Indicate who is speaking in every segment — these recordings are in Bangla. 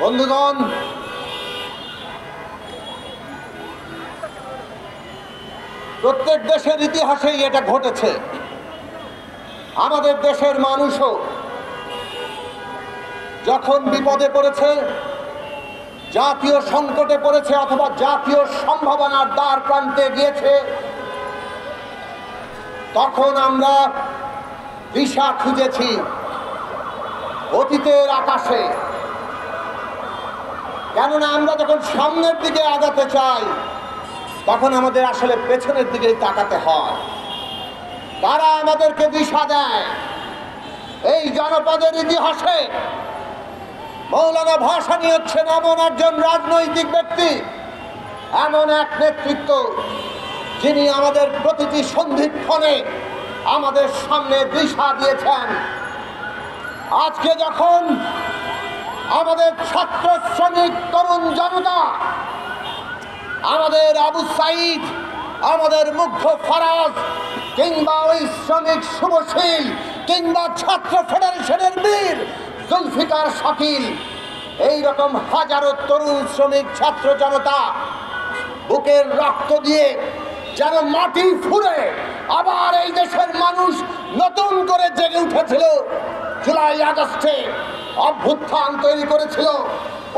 Speaker 1: বন্ধুগণ, প্রত্যেক দেশের ইতিহাসেই এটা ঘটেছে। আমাদের দেশের মানুষও যখন বিপদে পড়েছে, জাতীয় সংকটে পড়েছে অথবা জাতীয় সম্ভাবনার দ্বার প্রান্তে গিয়েছে, তখন আমরা দিশা খুঁজেছি অতীতের আকাশে। কেননা আমরা যখন সামনের দিকে আগাতে চাই, তখন আমাদের আসলে পেছনের দিকেই তাকাতে হয়। তারা আমাদেরকে দিশা দেয়। এই জনপদের ইতিহাসে মৌলানা ভাসানী হচ্ছেন এমন একজন রাজনৈতিক ব্যক্তি, এমন এক নেতৃত্ব, যিনি আমাদের প্রতিটি সন্ধিক্ষণে আমাদের সামনে দিশা দিয়েছেন। আজকে যখন আমাদের ছাত্র শ্রমিক তরুণ জনতা, আমাদের আবু সাইদ, আমাদের মুগ্ধ ফরাজ, কিংবা ওই শ্রমিক শুভশীল, কিংবা ছাত্র ফেডারেশনের বীর জুলফিকার শাকিল, এইরকম হাজারো তরুণ শ্রমিক ছাত্র জনতা বুকের রক্ত দিয়ে যেন মাটি ফুঁড়ে আবার এই দেশের মানুষ নতুন করে জেগে উঠেছিল। জুলাই আগস্টে অভ্যুত্থান তৈরি করেছিল।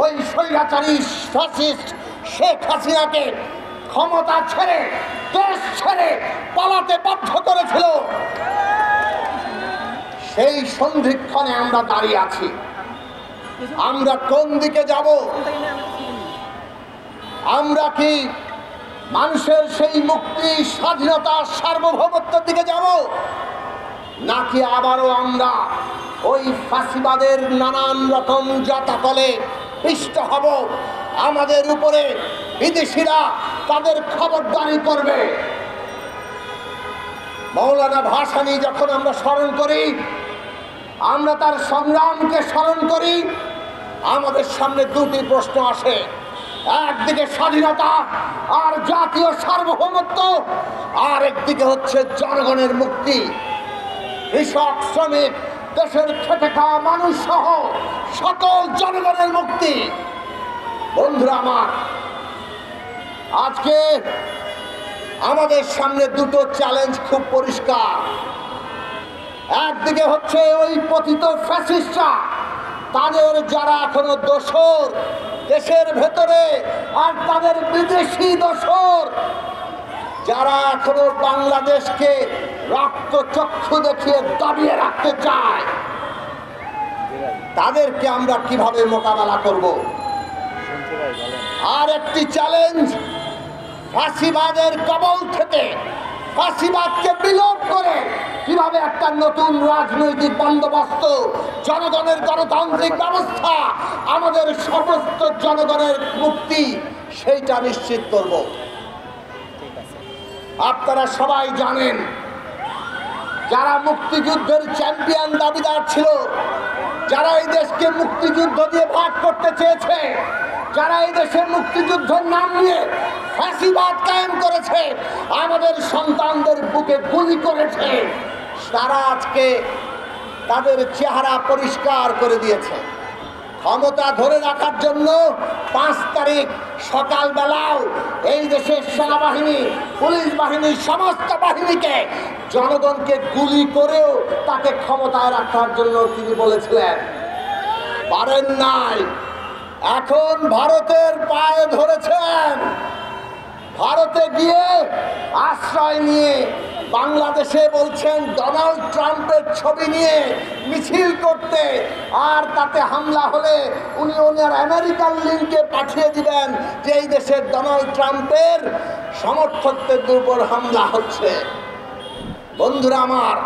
Speaker 1: ওই স্বৈরাচারী ফ্যাসিস্ট শেখ হাসিনাকে ক্ষমতা ছেড়ে, দেশ ছেড়ে পালাতে বাধ্য করেছিল। সেই সন্ধিক্ষণে আমরা দাঁড়িয়ে আছি। আমরা কোন দিকে যাব? আমরা কি মানুষের সেই মুক্তি, স্বাধীনতা, সার্বভৌমত্বের দিকে যাব, নাকি আবারও আমরা ওই ফাঁসিবাদের নানান রকম জাতাকলে পিষ্ট হব? আমাদের উপরে বিদেশিরা তাদের খবরদারি করবে। মৌলানা ভাসানী যখন আমরা স্মরণ করি, আমরা তার সংগ্রামকে স্মরণ করি, আমাদের সামনে দুটি প্রশ্ন আসে। একদিকে স্বাধীনতা আর জাতীয় সার্বভৌমত্ব, আর একদিকে হচ্ছে জনগণের মুক্তি। কৃষক, শ্রমিক, দেশের খেটে খাওয়া মানুষ সহ সকল জনগণের মুক্তি। বন্ধুরা আমার, আজকে আমাদের সামনে দুটো চ্যালেঞ্জ খুব পরিষ্কার। একদিকে হচ্ছে ওই পতিত ফ্যাসিস্টরা, তাদের যারা এখনো দোসর দেশের ভেতরে, আর তাদের বিদেশি দোসর যারা এখনো বাংলাদেশকে রক্তচক্ষু দেখিয়ে দাবিয়ে রাখতে চায়, তাদেরকে আমরা কিভাবে মোকাবেলা করব? আর একটি চ্যালেঞ্জ, ফাঁসিবাদের কবল থেকে ফাঁসিবাদকে বিলোপ করে কিভাবে একটা নতুন রাজনৈতিক বন্দোবস্ত, জনগণের গণতান্ত্রিক ব্যবস্থা, আমাদের সমস্ত জনগণের মুক্তি, সেইটা নিশ্চিত করব। আপনারা সবাই জানেন, যারা মুক্তিযুদ্ধের চ্যাম্পিয়ন দাবিদার ছিল, যারা এই দেশকে মুক্তিযুদ্ধ দিয়ে ভাগ করতে চেয়েছে, যারা এই দেশে মুক্তিযুদ্ধের নাম নিয়ে ফাঁসিবাদ কায়েম করেছে, আমাদের সন্তানদের বুকে গুলি করেছে, তারা আজকে তাদের চেহারা পরিষ্কার করে দিয়েছে। ক্ষমতা ধরে রাখার জন্য 5 তারিখ সকালবেলাও এই দেশের সেনাবাহিনী, পুলিশ বাহিনীর সমস্ত বাহিনীকে, জনগণকে গুলি করেও তাকে ক্ষমতায় রাখার জন্য তিনি বলেছিলেন, পারেন নাই। এখন ভারতের পায়ে ধরেছেন। ভারতে গিয়ে আশ্রয় নিয়ে বাংলাদেশে বলছেন ডোনাল্ড ট্রাম্পের ছবি নিয়ে মিছিল করতে, আর তাতে হামলা হলে উনি ওনার আমেরিকান লিঙ্কে পাঠিয়ে দিবেন যে এই দেশের ডোনাল্ড ট্রাম্পের সমর্থকদের উপর হামলা হচ্ছে। বন্ধুরা আমার,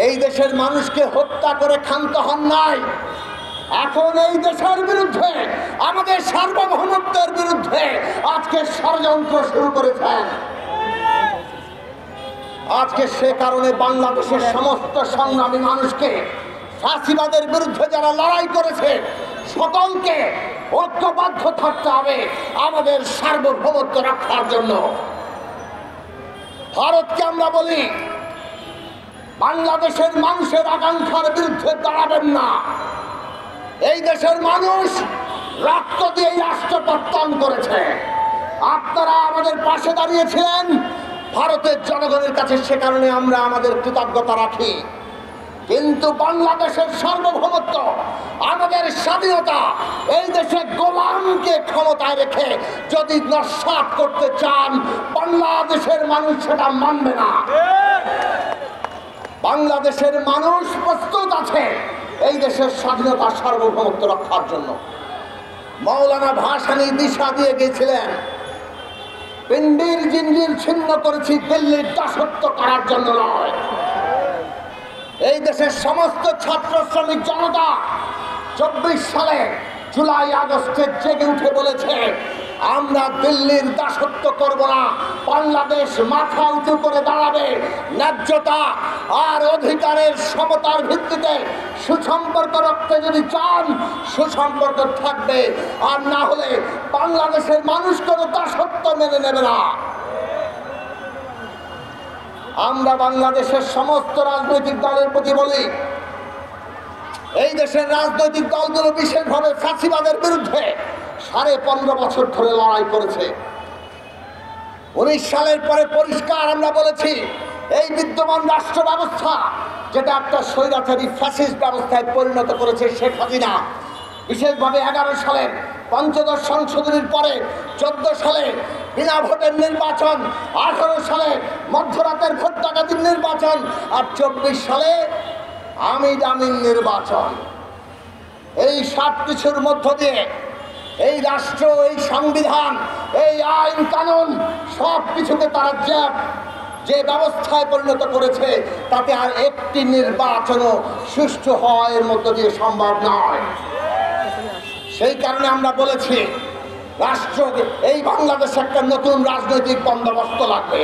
Speaker 1: এই দেশের মানুষকে হত্যা করে ক্ষান্ত হন নাই। এখন এই দেশের বিরুদ্ধে, আমাদের সার্বভৌমত্বের বিরুদ্ধে আজকে ষড়যন্ত্র শুরু করেছেন। আজকে সে কারণে বাংলাদেশের সমস্ত সংগ্রামী মানুষকে, ফাঁসিবাদের বিরুদ্ধে যারা লড়াই করেছে, সকলকে ঐক্যবদ্ধ থাকতে হবে আমাদের সার্বভৌমত্ব রক্ষার জন্য। ভারতকে আমরা বলি, বাংলাদেশের মানুষের আকাঙ্ক্ষার বিরুদ্ধে দাঁড়াবেন না। এই দেশের মানুষ রক্ত দিয়ে রাষ্ট্র পত্তন করেছে। আপনারা আমাদের পাশে দাঁড়িয়েছিলেন ভারতের জনগণের কাছে, সে কারণে আমরা আমাদের কৃতজ্ঞতা রাখি। কিন্তু বাংলাদেশের সার্বভৌমত্ব, আমাদের স্বাধীনতা, এই দেশে গোলামকে ক্ষমতায় রেখে যদি নস্যাৎ করতে চান, বাংলাদেশের মানুষ সেটা মানবে না। বাংলাদেশের মানুষ প্রস্তুত আছে এই দেশের স্বাধীনতা সার্বভৌমত্ব রক্ষার জন্য। মৌলানা ভাসানী দিশা দিয়ে গিয়েছিলেন, পিণ্ডির জিঞ্জির ছিন্ন করেছি দিল্লির দাসত্ব করার জন্য নয়। এই দেশের সমস্ত ছাত্র শ্রমিক জনতা 24 সালে জুলাই আগস্টে জেগে উঠে বলেছে, আমরা দিল্লির দাসত্ব করব না, বাংলাদেশ মাথা উঁচু করে দাঁড়াবে, ন্যায্যতা আর অধিকারের সমতার ভিত্তিতে সুসম্পর্ক রাখতে যদি চান সুসম্পর্ক থাকবে, আর না হলে বাংলাদেশের মানুষ কোনো দাসত্ব মেনে নেবে না। আমরা বাংলাদেশের সমস্ত রাজনৈতিক দলের প্রতি বলি, এই দেশের রাজনৈতিক দলগুলো বিশেষভাবে ফ্যাসিবাদের বিরুদ্ধে 15.5 বছর ধরে লড়াই করেছে। 19 সালের পরে পরিষ্কার আমরা বলেছি, এই বিদ্যমান রাষ্ট্র ব্যবস্থা যেটা একটা স্বৈরাচারী ফ্যাসিস্ট ব্যবস্থায় পরিণত করেছে শেখ হাসিনা, বিশেষভাবে 11 সালের পঞ্চদশ সংশোধনীর পরে 14 সালে বিনা ভোটের নির্বাচন, 18 সালে মধ্যরাতের ভোট ডাকাতির নির্বাচন, আর 24 সালে আমির আমিন নির্বাচন, এই সব কিছুর মধ্য দিয়ে এই রাষ্ট্র, এই সংবিধান, এই আইন কানুন সব কিছুকে তারা যে ব্যবস্থায় পরিণত করেছে, তাতে আর একটি নির্বাচনও সুষ্ঠু হওয়া এর মধ্য দিয়ে সম্ভব নয়। সেই কারণে আমরা বলেছি, রাষ্ট্র এই বাংলাদেশে একটা নতুন রাজনৈতিক বন্দোবস্ত লাগবে।